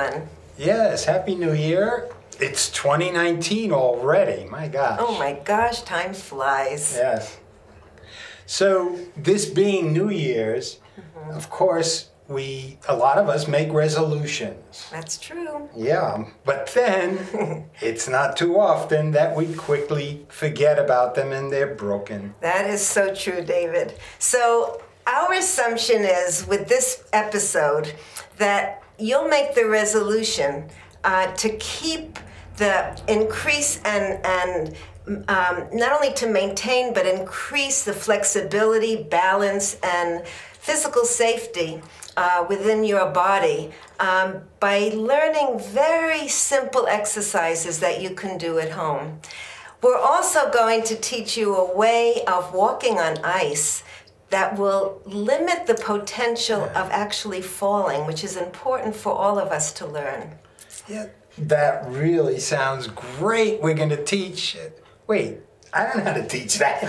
everyone. Yes, Happy New Year. It's 2019 already, my gosh. Oh my gosh, time flies. Yes. So this being New Year's, of course, a lot of us make resolutions. That's true. Yeah, but then it's not too often that we quickly forget about them and they're broken. That is so true, David. So our assumption is with this episode that you'll make the resolution to keep the increase and not only to maintain but increase the flexibility, balance, and physical safety within your body by learning very simple exercises that you can do at home. We're also going to teach you a way of walking on ice that will limit the potential of actually falling, which is important for all of us to learn. Yeah, that really sounds great. We're going to teach it. Wait, I don't know how to teach that.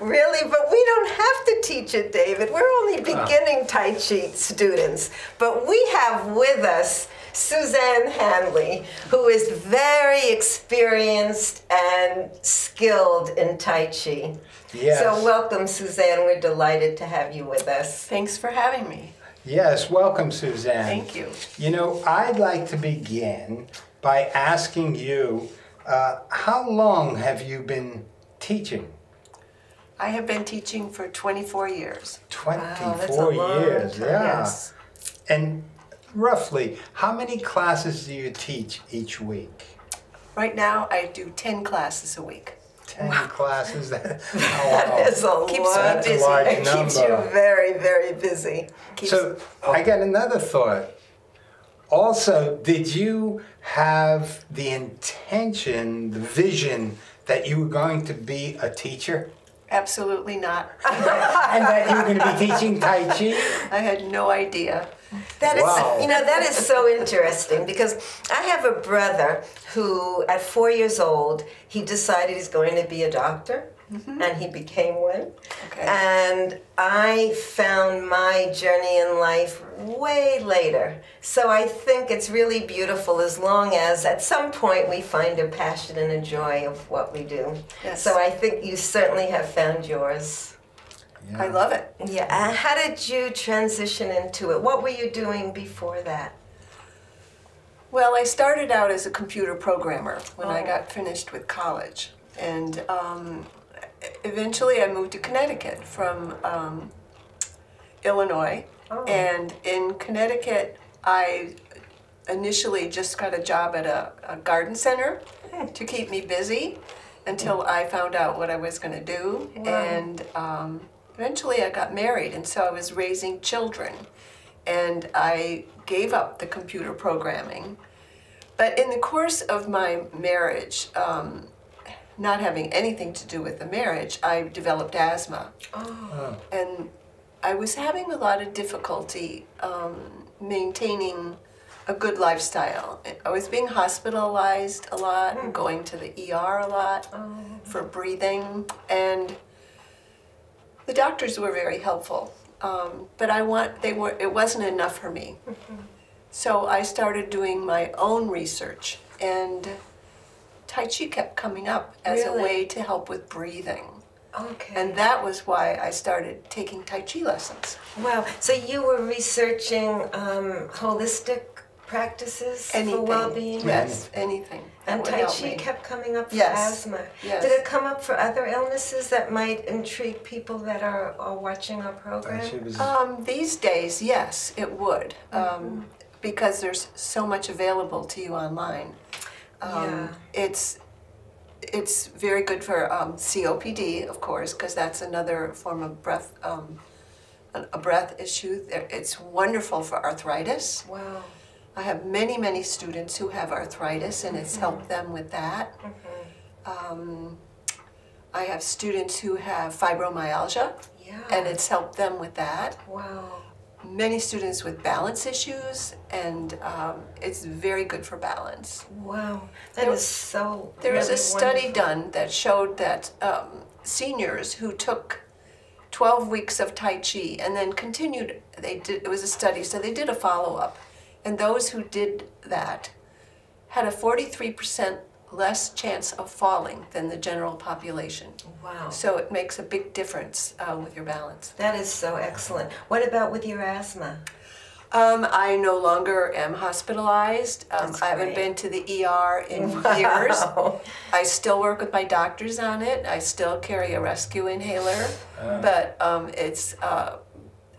Really? But we don't have to teach it, David. We're only beginning Tai Chi students. But we have with us Suzanne Hanley, who is very experienced and skilled in Tai Chi. Yes. So welcome, Suzanne. We're delighted to have you with us. Thanks for having me. Yes, welcome, Suzanne. Thank you. You know, I'd like to begin by asking you, how long have you been teaching? I have been teaching for 24 years. 24 that's a long years, time. yeah. Yes. And roughly, how many classes do you teach each week? Right now, I do 10 classes a week. 10 classes? That wow. is a Keeps lot. That's a large It keeps you number. very, very busy. So I got another thought. Also, did you have the intention, the vision that you were going to be a teacher? Absolutely not. And that you were going to be teaching Tai Chi? I had no idea. That is, Wow. you know, that is so interesting because I have a brother who, at 4 years old, he decided he's going to be a doctor, and he became one. Okay. And I found my journey in life way later. So I think it's really beautiful as long as at some point we find a passion and a joy of what we do. Yes. So I think you certainly have found yours. I love it. Yeah, and how did you transition into it? What were you doing before that? Well, I started out as a computer programmer when I got finished with college. And eventually I moved to Connecticut from Illinois. And in Connecticut, I initially just got a job at a garden center to keep me busy until I found out what I was going to do. And eventually I got married, and so I was raising children. And I gave up the computer programming. But in the course of my marriage, not having anything to do with the marriage, I developed asthma. And I was having a lot of difficulty maintaining a good lifestyle. I was being hospitalized a lot and going to the ER a lot for breathing. And the doctors were very helpful, but it wasn't enough for me. So I started doing my own research, and Tai Chi kept coming up as a way to help with breathing. Okay. And that was why I started taking Tai Chi lessons. Wow. So you were researching holistic practices for well-being? Yes, anything. And that would Tai help Chi me. kept coming up for Yes. asthma. Yes. Did it come up for other illnesses that might intrigue people that are watching our program? These days, yes, it would, because there's so much available to you online. It's very good for COPD, of course, because that's another form of breath, a breath issue. It's wonderful for arthritis. Wow. I have many, many students who have arthritis, and it's helped them with that. I have students who have fibromyalgia, and it's helped them with that. Wow. Many students with balance issues, and it's very good for balance. Wow. That is so There was really a study wonderful. done that showed that seniors who took 12 weeks of Tai Chi and then continued, it was a study, so they did a follow-up. And those who did that had a 43% less chance of falling than the general population. Wow. So it makes a big difference with your balance. That is so excellent. What about with your asthma? I no longer am hospitalized. That's I haven't great. been to the ER in Wow. years. I still work with my doctors on it. I still carry a rescue inhaler, but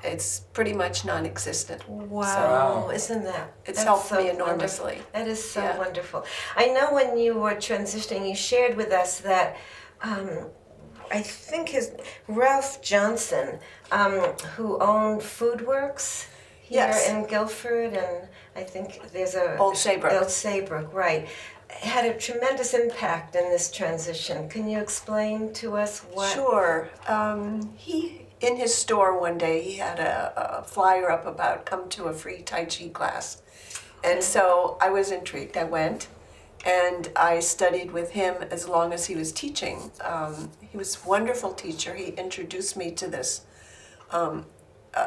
it's pretty much non-existent. Wow, isn't that? It's that's helped so me wonderful. enormously. That is so Yeah. wonderful. I know when you were transitioning, you shared with us that I think Ralph Johnson, who owned Foodworks here Yes. in Guilford, and I think there's a Old Saybrook. Old Saybrook, right? Had a tremendous impact in this transition. Can you explain to us what? Sure. He, in his store one day, he had a flyer up about come to a free Tai Chi class. And so I was intrigued. I went and I studied with him as long as he was teaching. He was a wonderful teacher. He introduced me to this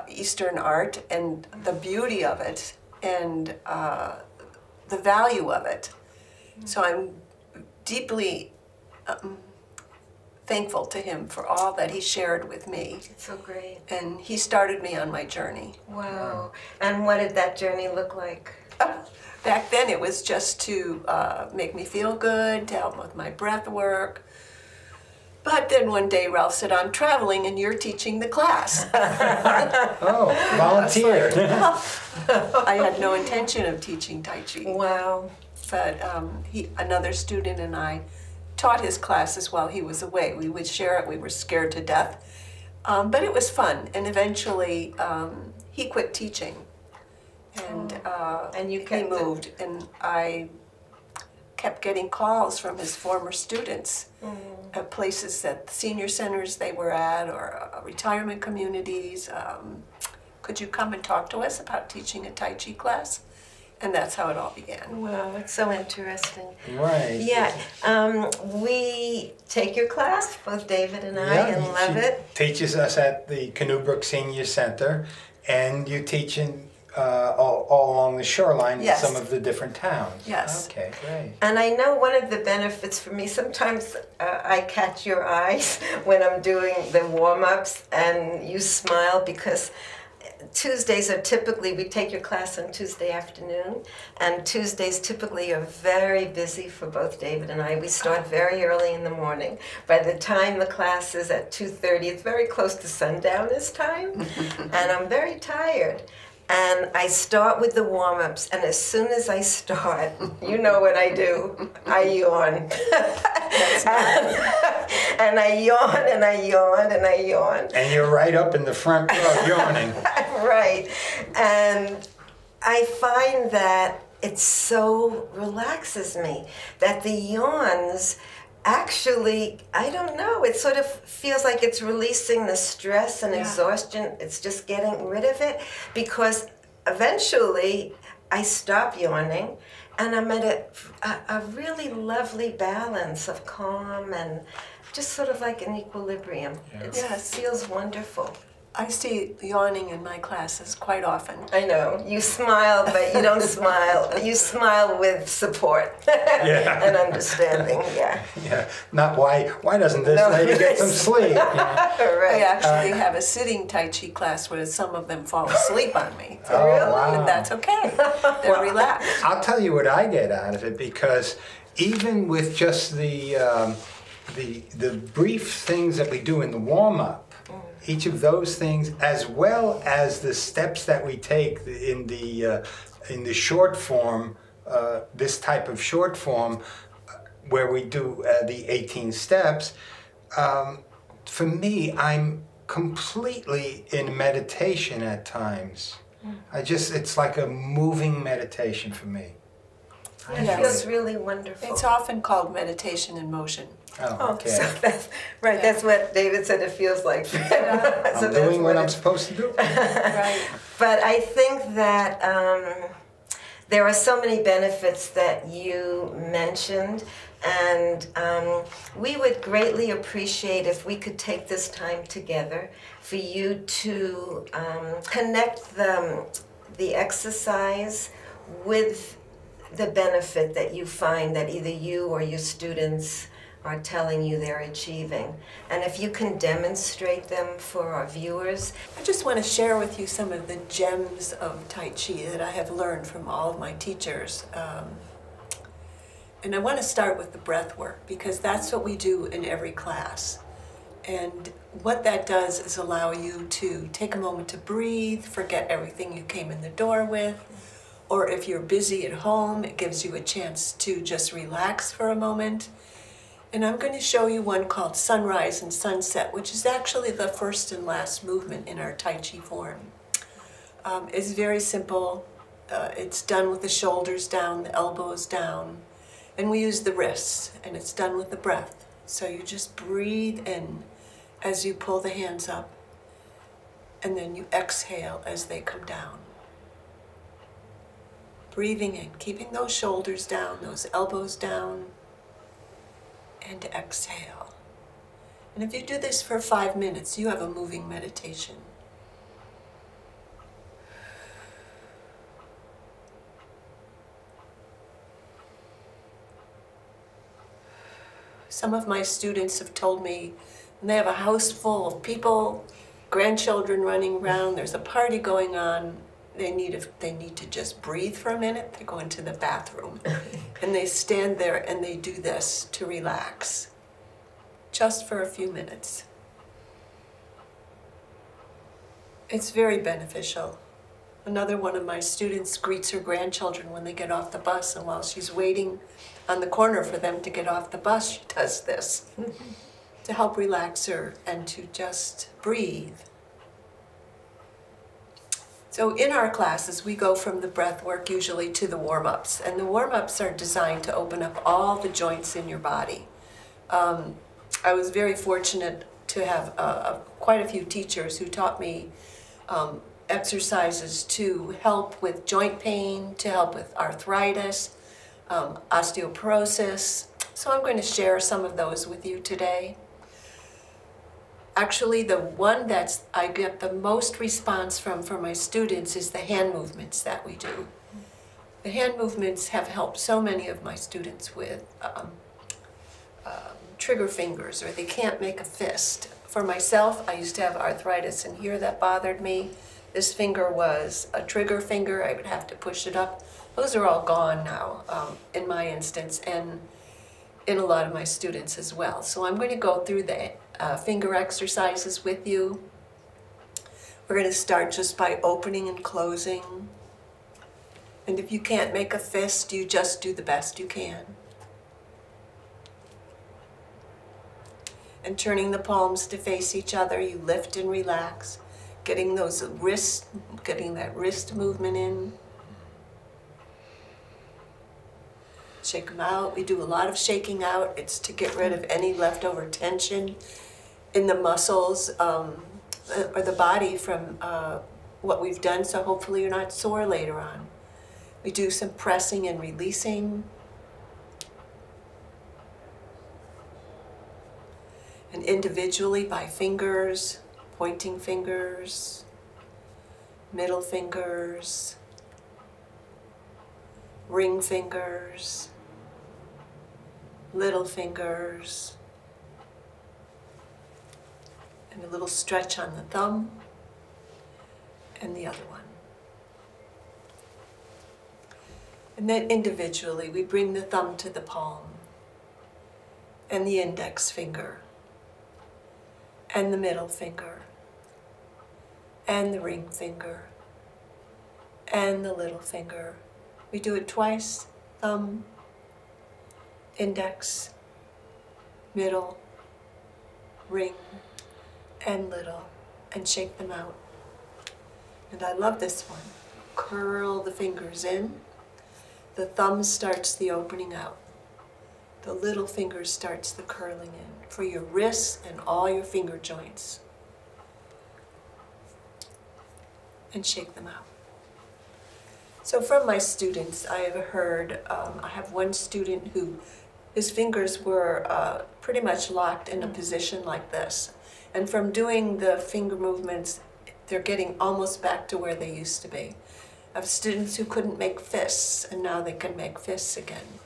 Eastern art and the beauty of it and the value of it. So I'm deeply thankful to him for all that he shared with me. It's so great. And he started me on my journey. Wow. And what did that journey look like? Back then it was just to make me feel good, to help with my breath work. But then one day Ralph said, I'm traveling and you're teaching the class. Oh, volunteer. I had no intention of teaching Tai Chi. Wow. But another student and I taught his classes while he was away. We would share it. We were scared to death. But it was fun. And eventually he quit teaching. And you he kept moved. And I kept getting calls from his former students at places that senior centers they were at or retirement communities. Could you come and talk to us about teaching a Tai Chi class? And that's how it all began. Wow, it's so interesting. Right. Yeah, we take your class, both David and I, and love she it. teaches us at the Canoebrook Senior Center, and you teach in all along the shoreline Yes. in some of the different towns. Yes. Okay, great. And I know one of the benefits for me, sometimes I catch your eyes when I'm doing the warm-ups and you smile because Tuesdays are typically, we take your class on Tuesday afternoon, and Tuesdays typically are very busy for both David and I. We start very early in the morning. By the time the class is at 2:30, it's very close to sundowners time, and I'm very tired. And I start with the warm-ups, and as soon as I start, you know what I do, I yawn. And I yawn, and I yawn, and I yawn. And you're right up in the front row yawning. Right. And I find that it so relaxes me that the yawns actually, I don't know, it sort of feels like it's releasing the stress and exhaustion. It's just getting rid of it because eventually I stop yawning and I'm at a really lovely balance of calm and just sort of like an equilibrium. Yeah. It Yes. feels wonderful. I see yawning in my classes quite often. I know. You smile, but you don't smile. You smile with support Yeah. and understanding. Yeah. Yeah. Not why doesn't this No. lady get some sleep? You know? I Right. actually have a sitting Tai Chi class where some of them fall asleep on me. Oh, Really? wow. But that's okay. They're relaxed. I'll tell you what I get out of it, because even with just the brief things that we do in the warm-up, each of those things, as well as the steps that we take in the short form, this type of short form, where we do the 18 steps, for me, I'm completely in meditation at times. It's like a moving meditation for me. It Yes. feels really wonderful. It's often called meditation in motion. Oh, okay. So that's right. Yeah. That's what David said it feels like. So I'm that's doing what I'm it- supposed to do. Right. But I think that there are so many benefits that you mentioned, and we would greatly appreciate if we could take this time together for you to connect the exercise with the benefit that you find that either you or your students are telling you they're achieving. And if you can demonstrate them for our viewers. I just want to share with you some of the gems of Tai Chi that I have learned from all of my teachers. And I want to start with the breath work, because that's what we do in every class. And what that does is allow you to take a moment to breathe, forget everything you came in the door with, or if you're busy at home, it gives you a chance to just relax for a moment. And I'm going to show you one called Sunrise and Sunset, which is actually the first and last movement in our Tai Chi form. It's very simple. It's done with the shoulders down, the elbows down, and we use the wrists, and it's done with the breath. So you just breathe in as you pull the hands up, and then you exhale as they come down. Breathing in, keeping those shoulders down, those elbows down, and exhale. And if you do this for 5 minutes, you have a moving meditation. Some of my students have told me when they have a house full of people, grandchildren running around, there's a party going on, they need to just breathe for a minute, they go into the bathroom and they stand there and they do this to relax, just for a few minutes. It's very beneficial. Another one of my students greets her grandchildren when they get off the bus, and while she's waiting on the corner for them to get off the bus, she does this to help relax her and to just breathe. So in our classes, we go from the breath work usually to the warm-ups, and the warm-ups are designed to open up all the joints in your body. I was very fortunate to have quite a few teachers who taught me exercises to help with joint pain, to help with arthritis, osteoporosis. So I'm going to share some of those with you today. Actually, the one that I get the most response from my students is the hand movements that we do. The hand movements have helped so many of my students with trigger fingers, or they can't make a fist. For myself, I used to have arthritis in here that bothered me. This finger was a trigger finger. I would have to push it up. Those are all gone now, in my instance, and in a lot of my students as well. So I'm going to go through the finger exercises with you. We're going to start just by opening and closing. And if you can't make a fist, you just do the best you can. And turning the palms to face each other, you lift and relax, getting those wrists, getting that wrist movement in. Shake them out. We do a lot of shaking out. It's to get rid of any leftover tension in the muscles or the body from what we've done, so hopefully you're not sore later on. We do some pressing and releasing. And individually by fingers, pointing fingers, middle fingers, ring fingers, little fingers, and a little stretch on the thumb, and the other one. And then individually, we bring the thumb to the palm, and the index finger, and the middle finger, and the ring finger, and the little finger. We do it twice: thumb, index, middle, ring, and little, and shake them out. And I love this one. Curl the fingers in. The thumb starts the opening out. The little finger starts the curling in for your wrists and all your finger joints. And shake them out. So from my students, I have heard, I have one student who, his fingers were pretty much locked in a position like this. And from doing the finger movements, they're getting almost back to where they used to be. of students who couldn't make fists, and now they can make fists again.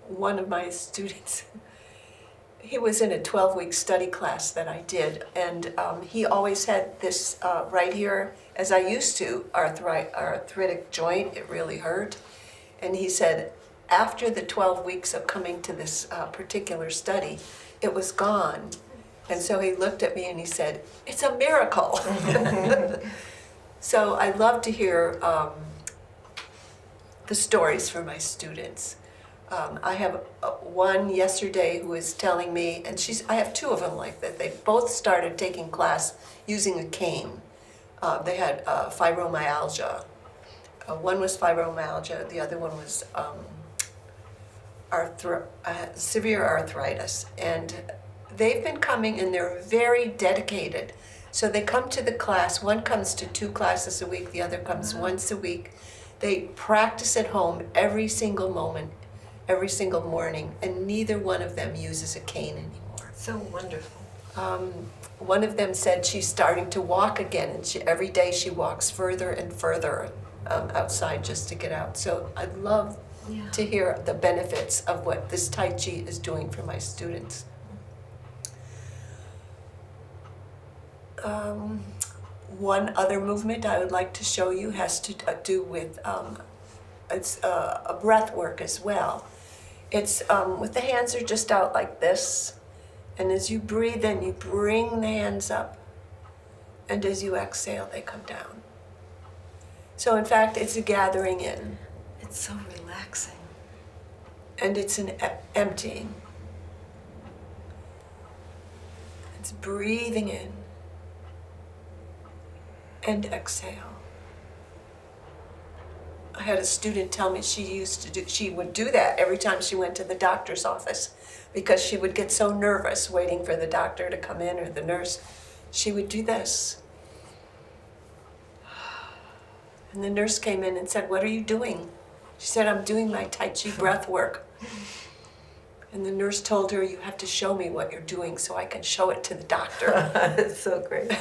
One of my students, he was in a 12-week study class that I did, and he always had this right here, as I used to, arthritic joint. It really hurt. And he said, after the 12 weeks of coming to this particular study, it was gone. And so he looked at me and he said, "It's a miracle." So I love to hear the stories from my students. I have one yesterday who is telling me, and I have two of them like that. They both started taking class using a cane. They had fibromyalgia. One was fibromyalgia, the other one was severe arthritis. And they've been coming and they're very dedicated. So they come to the class, one comes to 2 classes a week, the other comes once a week. They practice at home every single moment, every single morning, and neither one of them uses a cane anymore. So wonderful. One of them said she's starting to walk again, and every day she walks further and further outside just to get out. So I'd love to hear the benefits of what this Tai Chi is doing for my students. One other movement I would like to show you has to do with it's a breath work as well. It's with the hands are just out like this, and as you breathe in, you bring the hands up, and as you exhale, they come down. So in fact, it's a gathering in. It's so relaxing. And it's an emptying. It's breathing in and exhale. I had a student tell me she would do that every time she went to the doctor's office because she would get so nervous waiting for the doctor to come in or the nurse. She would do this. And the nurse came in and said, "What are you doing?" She said, "I'm doing my Tai Chi breath work." And the nurse told her, "You have to show me what you're doing so I can show it to the doctor." It's so great.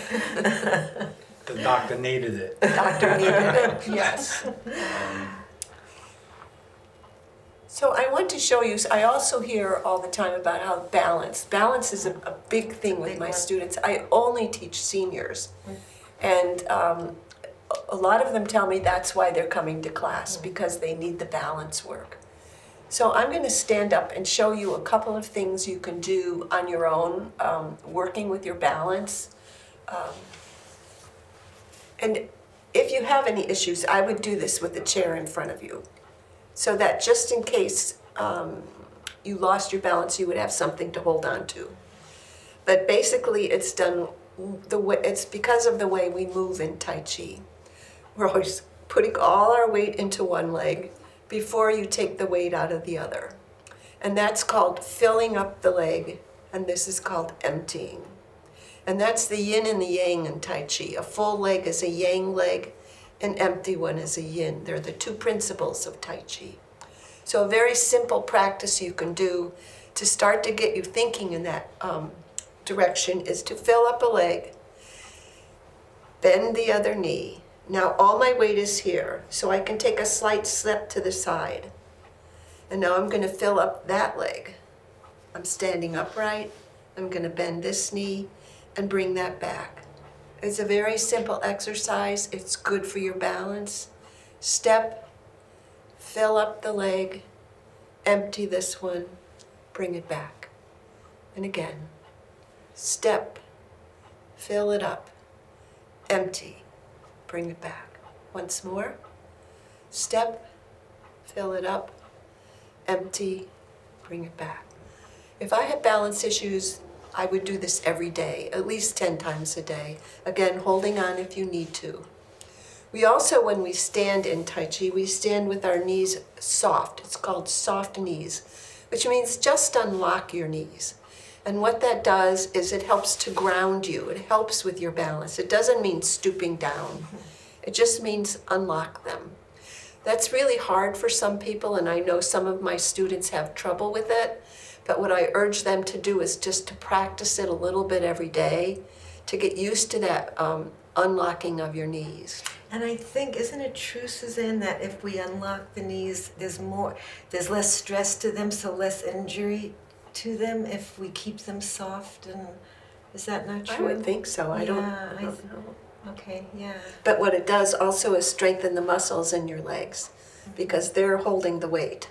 The doctor needed it. The doctor needed it, yes. So I want to show you, I also hear all the time about how balance is a big thing with my students. I only teach seniors. And a lot of them tell me that's why they're coming to class, because they need the balance work. So I'm going to stand up and show you a couple of things you can do on your own, working with your balance. And if you have any issues, I would do this with the chair in front of you, so that just in case you lost your balance, you would have something to hold on to. But basically, it's done it's because of the way we move in Tai Chi. We're always putting all our weight into one leg before you take the weight out of the other. And that's called filling up the leg, and this is called emptying. And that's the yin and the yang in Tai Chi. A full leg is a yang leg, an empty one is a yin. They're the two principles of Tai Chi. So a very simple practice you can do to start to get you thinking in that direction is to fill up a leg, bend the other knee. Now all my weight is here, so I can take a slight step to the side. And now I'm going to fill up that leg. I'm standing upright. I'm going to bend this knee and bring that back. It's a very simple exercise. It's good for your balance. Step, fill up the leg, empty this one, bring it back. And again, step, fill it up, empty, bring it back. Once more, step, fill it up, empty, bring it back. If I had balance issues, I would do this every day, at least 10 times a day. Again, holding on if you need to. We also, when we stand in Tai Chi, we stand with our knees soft. It's called soft knees, which means just unlock your knees. And what that does is it helps to ground you. It helps with your balance. It doesn't mean stooping down. It just means unlock them. That's really hard for some people, and I know some of my students have trouble with it. But what I urge them to do is just to practice it a little bit every day, to get used to that unlocking of your knees. And I think, isn't it true, Suzanne, that if we unlock the knees, there's less stress to them, so less injury to them if we keep them soft? And is that not true? I would think so. I don't know. Okay, yeah. But what it does also is strengthen the muscles in your legs because they're holding the weight.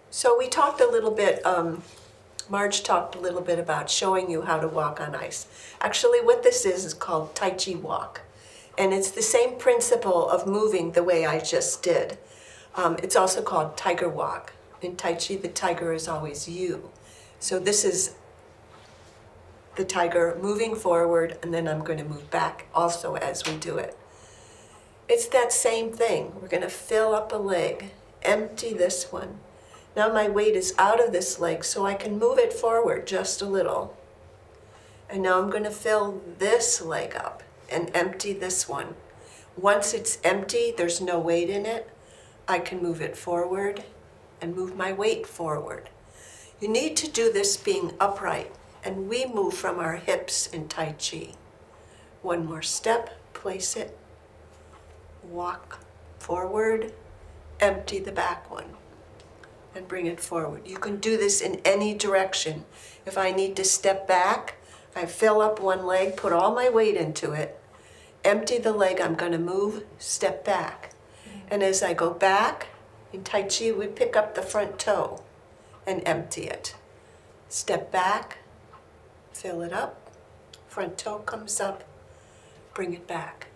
So we talked a little bit, Marge talked a little bit about showing you how to walk on ice. Actually, what this is called Tai Chi walk. And it's the same principle of moving the way I just did. It's also called tiger walk. In Tai Chi, the tiger is always you. So this is the tiger moving forward, and then I'm going to move back also as we do it. It's that same thing. We're going to fill up a leg, empty this one. Now my weight is out of this leg, so I can move it forward just a little. And now I'm going to fill this leg up and empty this one. Once it's empty, there's no weight in it, I can move it forward and move my weight forward. You need to do this being upright, and we move from our hips in Tai Chi. One more step, place it, walk forward, empty the back one, and bring it forward. You can do this in any direction. If I need to step back, I fill up one leg, put all my weight into it, empty the leg I'm going to move, step back. And as I go back, in Tai Chi we pick up the front toe and empty it. Step back, fill it up, front toe comes up, bring it back.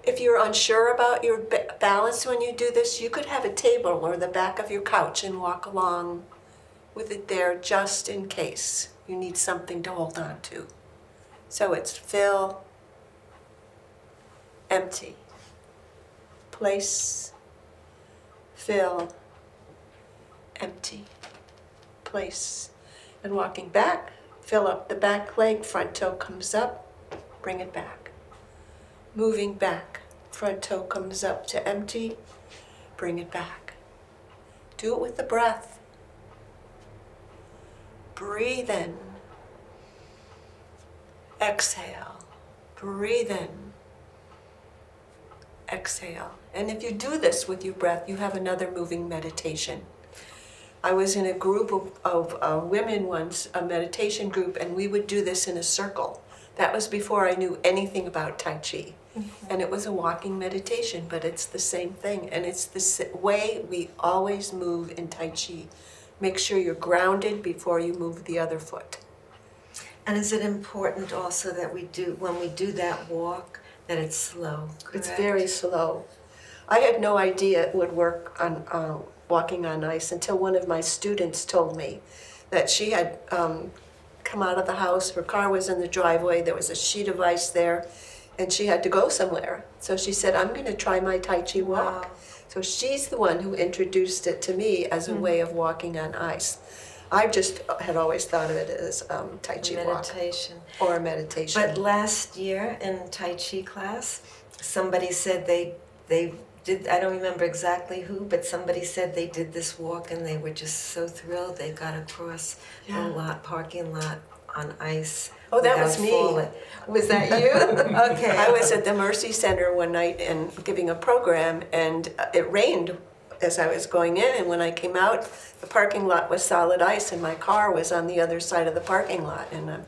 If you're unsure about your balance when you do this, you could have a table or the back of your couch and walk along with it there just in case you need something to hold on to. So it's fill, empty, place, fill, empty, place. And walking back, fill up the back leg, front toe comes up, bring it back. Moving back, front toe comes up to empty, bring it back. Do it with the breath. Breathe in. Exhale. Breathe in. Exhale. And if you do this with your breath, you have another moving meditation. I was in a group of women once, a meditation group, and we would do this in a circle. That was before I knew anything about Tai Chi. And it was a walking meditation, but it's the same thing. And it's the way we always move in Tai Chi. Make sure you're grounded before you move the other foot. And is it important also that when we do that walk, that it's slow? Correct? It's very slow. I had no idea it would work on walking on ice until one of my students told me that she had come out of the house, her car was in the driveway, there was a sheet of ice there, and she had to go somewhere. So she said, I'm going to try my Tai Chi walk. Wow. So she's the one who introduced it to me as a way of walking on ice. I just had always thought of it as Tai Chi meditation. Walk. Or a meditation. But last year in Tai Chi class, somebody said they did, I don't remember exactly who, but somebody said they did this walk and they were just so thrilled. They got across a parking lot on ice. Oh, that was me. Falling. Was that you? Okay. I was at the Mercy Center one night and giving a program, and it rained as I was going in, and when I came out, the parking lot was solid ice, and my car was on the other side of the parking lot, and I'm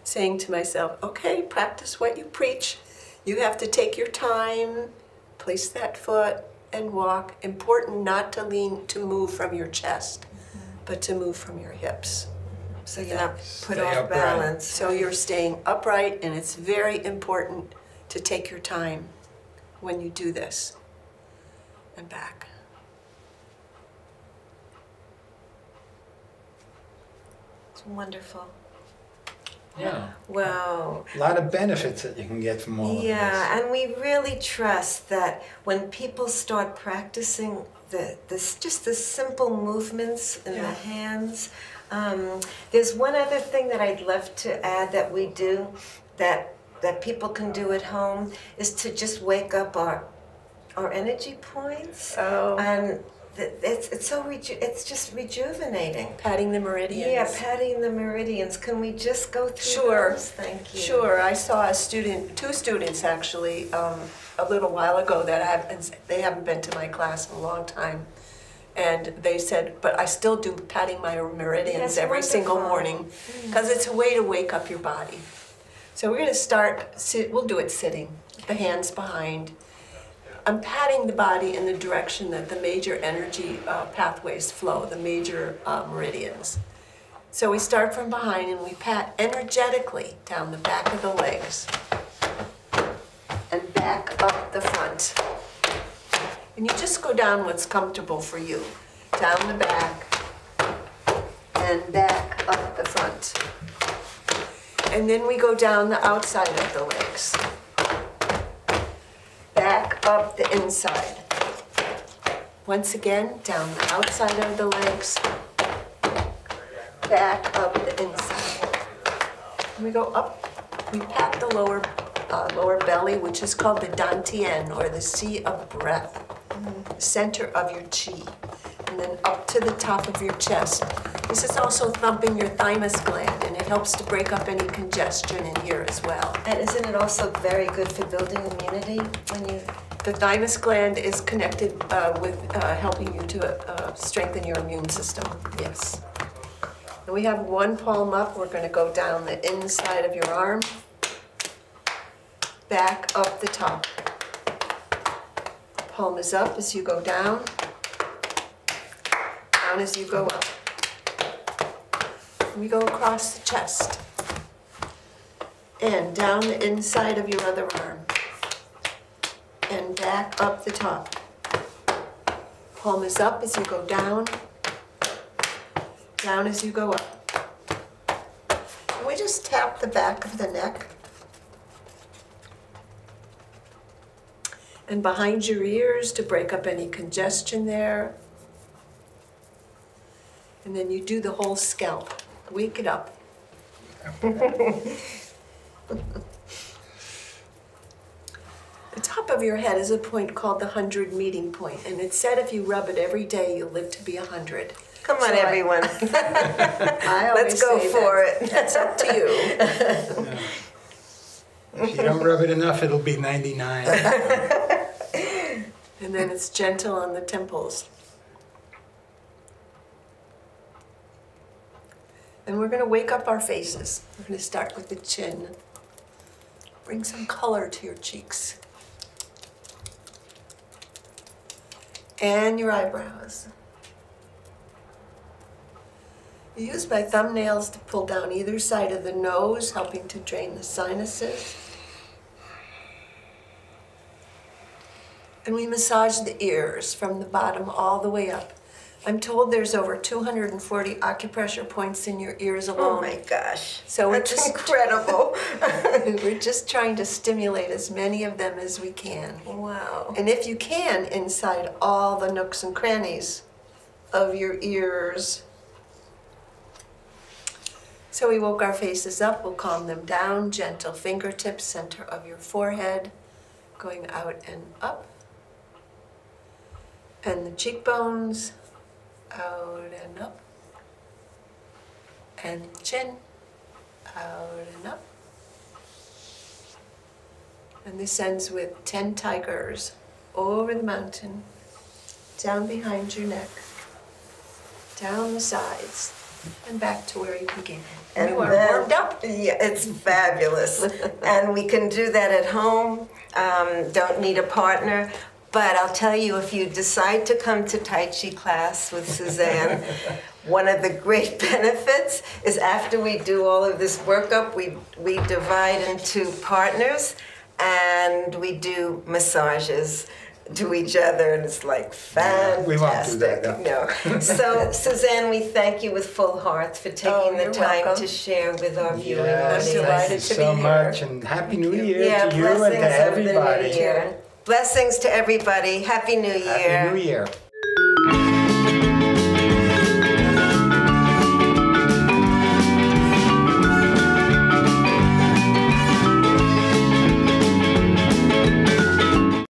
saying to myself, okay, practice what you preach. You have to take your time, place that foot, and walk. Important not to move from your chest, but to move from your hips. So you're not put off balance. So you're staying upright, and it's very important to take your time when you do this. And back. It's wonderful. Yeah. Wow. A lot of benefits that you can get from all of this. Yeah, and we really trust that when people start practicing just the simple movements in the hands. There's one other thing that I'd love to add that we do that people can do at home is to just wake up our energy points. Oh. And it's so it's just rejuvenating. Patting the meridians. Yeah, patting the meridians. Can we just go through Sure. those? Thank you. Sure. I saw two students actually, a little while ago they haven't been to my class in a long time. And they said, but I still do patting my meridians That's every single wonderful. morning because it's a way to wake up your body. So we're going to start, we'll do it sitting, the hands behind. I'm patting the body in the direction that the major energy pathways flow, the major meridians. So we start from behind and we pat energetically down the back of the legs and back up the front. And you just go down what's comfortable for you. Down the back and back up the front. And then we go down the outside of the legs. Back up the inside. Once again, down the outside of the legs. Back up the inside. We go up, we pat the lower belly, which is called the dantian, or the sea of breath, center of your chi, and then up to the top of your chest. This is also thumping your thymus gland, and it helps to break up any congestion in here as well. And isn't it also very good for building immunity when you... The thymus gland is connected with helping you to strengthen your immune system, yes. And we have one palm up. We're going to go down the inside of your arm, back up the top. Palm is up as you go down, down as you go up. We go across the chest and down the inside of your other arm and back up the top. Palm is up as you go down, down as you go up. And we just tap the back of the neck and behind your ears to break up any congestion there. And then you do the whole scalp. Wake it up. The top of your head is a point called the 100 meeting point, and it's said if you rub it every day, you'll live to be 100. Come on, everyone. I Let's go for it. That's up to you. If you don't rub it enough, it'll be 99. And then it's gentle on the temples. And we're going to wake up our faces. We're going to start with the chin. Bring some color to your cheeks. And your eyebrows. I use my thumbnails to pull down either side of the nose, helping to drain the sinuses. And we massage the ears from the bottom all the way up. I'm told there's over 240 acupressure points in your ears alone. Oh my gosh. So that's incredible. We're just trying to stimulate as many of them as we can. Wow. And if you can, inside all the nooks and crannies of your ears. So we woke our faces up, we'll calm them down, gentle fingertips, center of your forehead, going out and up. And the cheekbones, out and up. And chin, out and up. And this ends with 10 tigers over the mountain, down behind your neck, down the sides, and back to where you began. And you are warmed up. Yeah, it's fabulous. And we can do that at home. Don't need a partner. But I'll tell you, if you decide to come to Tai Chi class with Suzanne, one of the great benefits is after we do all of this workup, we divide into partners and we do massages to each other, and it's like fantastic. We won't do that, no. So, Suzanne, we thank you with full hearts for taking the time welcome. to share with our viewing Yes, I'm delighted thank to you be so here. much, and Happy New Year Yeah, to you and to blessings of the new everybody. year. Blessings to everybody. Happy New Year. Happy New Year.